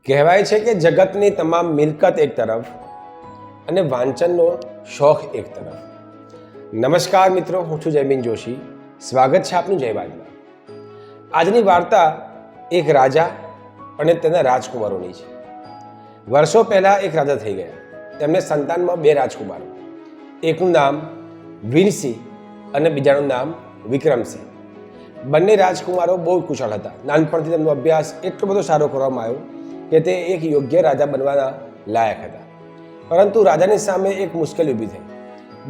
કહેવાય છે કે જગતની તમામ મિલકત એક તરફ અને વાંચનનો શોખ એક તરફ. નમસ્કાર મિત્રો, હું છું જયમીન જોશી. સ્વાગત છે આપનું જય વાજમાં. આજની વાર્તા એક રાજા અને તેના રાજકુમારોની છે. વર્ષો પહેલા એક રાજા થઈ ગયા. તેમને સંતાનમાં 2 રાજકુમારો. એકનું નામ વીરસિંહ અને બીજાનું નામ વિક્રમસિંહ. બંને રાજકુમારો બહુ કુશળ હતા. નાનપણથી તેમનો અભ્યાસ એટલો બધો સારો કરવામાં આવ્યો કે તે એક યોગ્ય રાજા બનવાના લાયક હતા. પરંતુ રાજાની સામે એક મુશ્કેલી ઊભી થઈ.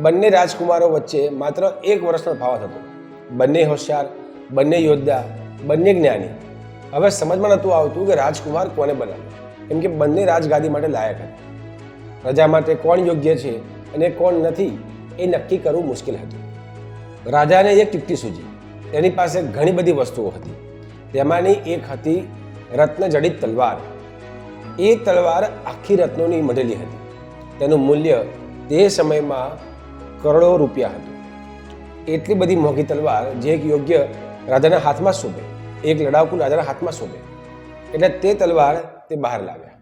બંને રાજકુમારો વચ્ચે માત્ર 1 વર્ષનો તફાવત હતો. બંને હોશિયાર, બંને યોદ્ધા, બંને જ્ઞાની. હવે સમજમાં નહોતું આવતું કે રાજકુમાર કોને બનાવે, કેમ કે બંને રાજગાદી માટે લાયક હતા. પ્રજા માટે કોણ યોગ્ય છે અને કોણ નથી એ નક્કી કરવું મુશ્કેલ હતું. રાજાને એક ચિઠ્ઠી સૂજી. તેની પાસે ઘણી બધી વસ્તુઓ હતી. તેમાંની એક હતી રત્નજડિત તલવાર. એ તલવાર આખી રત્નોની મઢેલી હતી. તેનું મૂલ્ય તે સમયમાં કરોડો રૂપિયા હતું. એટલી બધી મોંઘી તલવાર જે એક યોગ્ય રાજાના હાથમાં શોભે, એક લડાકુ રાજાના હાથમાં શોભે. એટલે તે તલવાર તે બહાર લાવ્યા.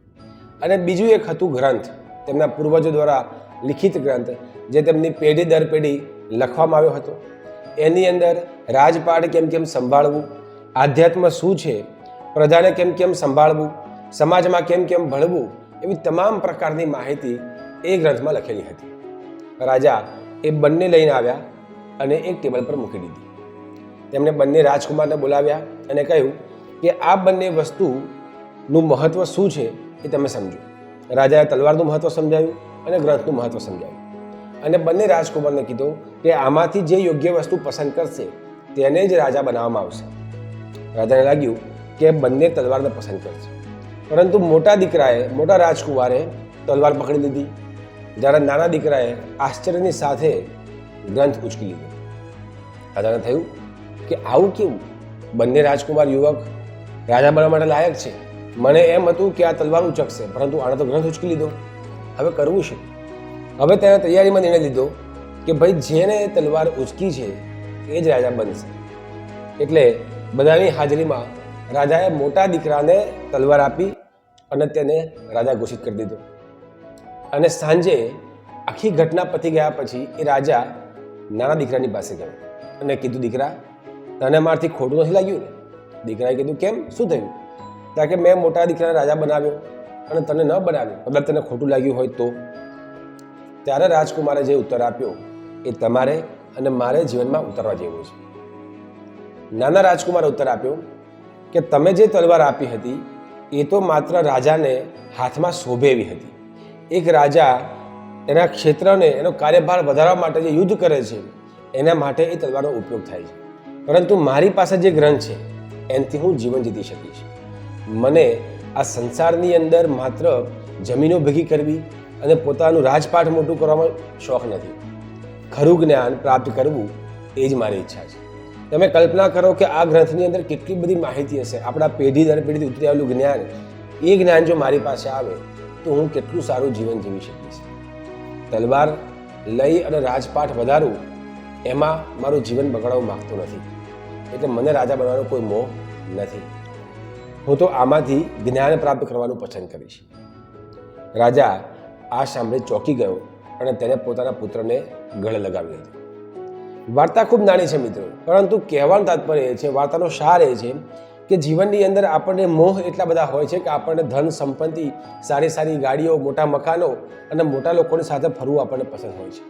અને બીજું એક હતું ગ્રંથ, તેમના પૂર્વજો દ્વારા લિખિત ગ્રંથ, જે તેમની પેઢી દર પેઢી લખવામાં આવ્યો હતો. એની અંદર રાજપાટ કેમ કેમ સંભાળવું, આધ્યાત્મ શું છે, પ્રજાને કેમ કેમ સંભાળવું, સમાજમાં કેમ કેમ ભળવું, એવી તમામ પ્રકારની માહિતી એ ગ્રંથમાં લખેલી હતી. રાજા એ બંને લઈને આવ્યા અને એક ટેબલ પર મૂકી દીધી. તેમણે બંને રાજકુમારને બોલાવ્યા અને કહ્યું કે આ બંને વસ્તુનું મહત્વ શું છે એ તમે સમજો. રાજાએ તલવારનું મહત્વ સમજાવ્યું અને ગ્રંથનું મહત્વ સમજાવ્યું. અને બંને રાજકુમારને કીધું કે આમાંથી જે યોગ્ય વસ્તુ પસંદ કરશે તેને જ રાજા બનાવવામાં આવશે. રાજાને લાગ્યું કે બંને તલવારને પસંદ કરશે. પરંતુ મોટા રાજકુમારે તલવાર પકડી લીધી, જ્યારે નાના દીકરાએ આશ્ચર્યની સાથે ગ્રંથ ઉચકી લીધો. રાજાને થયું કે આવું કેવું? બંને રાજકુમાર યુવક રાજા બનવા માટે લાયક છે. મને એમ હતું કે આ તલવાર ઉચકશે, પરંતુ આણે તો ગ્રંથ ઉચકી લીધો. હવે કરવું છે. હવે તેણે તૈયારીમાં નિર્ણય લીધો કે ભાઈ જેને તલવાર ઉચકી છે એ જ રાજા બનશે. એટલે બધાની હાજરીમાં રાજાએ મોટા દીકરાને તલવાર આપી અને તેને રાજા ઘોષિત કરી દીધો. અને સાંજે આખી ઘટના પતી ગયા પછી એ રાજા નાના દીકરાની પાસે ગયો અને કીધું, દીકરા, તને મારથી ખોટું નથી લાગ્યું ને? દીકરાએ કીધું, કેમ, શું થયું? કારણ કે મેં મોટા દીકરાને રાજા બનાવ્યો અને તને ન બનાવ્યો, કદાચ તને ખોટું લાગ્યું હોય તો? ત્યારે રાજકુમારે જે ઉત્તર આપ્યો એ તમારે અને મારે જીવનમાં ઉતારવા જેવું છે. નાના રાજકુમારે ઉત્તર આપ્યો કે તમે જે તલવાર આપી હતી એ તો માત્ર રાજાને હાથમાં શોભે એવી હતી. એક રાજા એના ક્ષેત્રને, એનો કાર્યભાર વધારવા માટે જે યુદ્ધ કરે છે એના માટે એ તલવારનો ઉપયોગ થાય છે. પરંતુ મારી પાસે જે ગ્રંથ છે એનાથી હું જીવન જીતી શકીશ. મને આ સંસારની અંદર માત્ર જમીનો ભેગી કરવી અને પોતાનું રાજપાટ મોટું કરવામાં શોખ નથી. ખરું જ્ઞાન પ્રાપ્ત કરવું એ જ મારી ઈચ્છા છે. તમે કલ્પના કરો કે આ ગ્રંથની અંદર કેટલી બધી માહિતી હશે. આપણા પેઢી દર પેઢીથી ઉતરી આવેલું જ્ઞાન, એ જ્ઞાન જો મારી પાસે આવે તો હું કેટલું સારું જીવન જીવી શકીશ. તલવાર લઈ અને રાજપાટ વધારવું એમાં મારું જીવન બગાડવા માગતો નથી. એટલે મને રાજા બનવાનો કોઈ મોહ નથી. હું તો આમાંથી જ્ઞાન પ્રાપ્ત કરવાનું પસંદ કરીશ. રાજા આ સાંભળી ચોંકી ગયો અને તેને પોતાના પુત્રને ગળે લગાવી દીધો. વાર્તા ખૂબ નાની છે મિત્રો, પરંતુ કહેવાનું તાત્પર્ય એ છે, વાર્તાનો સાર એ છે કે જીવનની અંદર આપણને મોહ એટલા બધા હોય છે કે આપણને ધન સંપત્તિ, સારી સારી ગાડીઓ, મોટા મકાનો અને મોટા લોકોની સાથે ફરવું આપણને પસંદ હોય છે.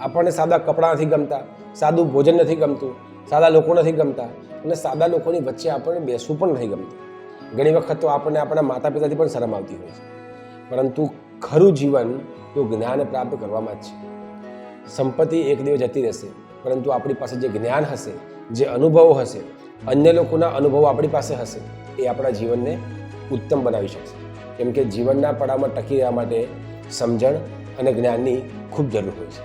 આપણને સાદા કપડાં નથી ગમતા, સાદું ભોજન નથી ગમતું, સાદા લોકો નથી ગમતા અને સાદા લોકોની વચ્ચે આપણને બેસવું પણ નથી ગમતું. ઘણી વખત તો આપણને આપણા માતા પિતાથી પણ શરમ આવતી હોય છે. પરંતુ ખરું જીવન તો જ્ઞાન પ્રાપ્ત કરવામાં જ છે. સંપત્તિ એક દિવસ જતી રહેશે, પરંતુ આપણી પાસે જે જ્ઞાન હશે, જે અનુભવો હશે, અન્ય લોકોના અનુભવો આપણી પાસે હશે, એ આપણા જીવનને ઉત્તમ બનાવી શકશે. કેમ કે જીવનના પડાવમાં ટકી રહેવા માટે સમજણ અને જ્ઞાનની ખૂબ જરૂર હોય છે.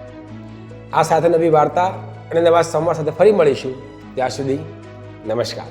આ સાથે નવી વાર્તા અને નવા સંવાદ સાથે ફરી મળીશું. ત્યાં સુધી નમસ્કાર.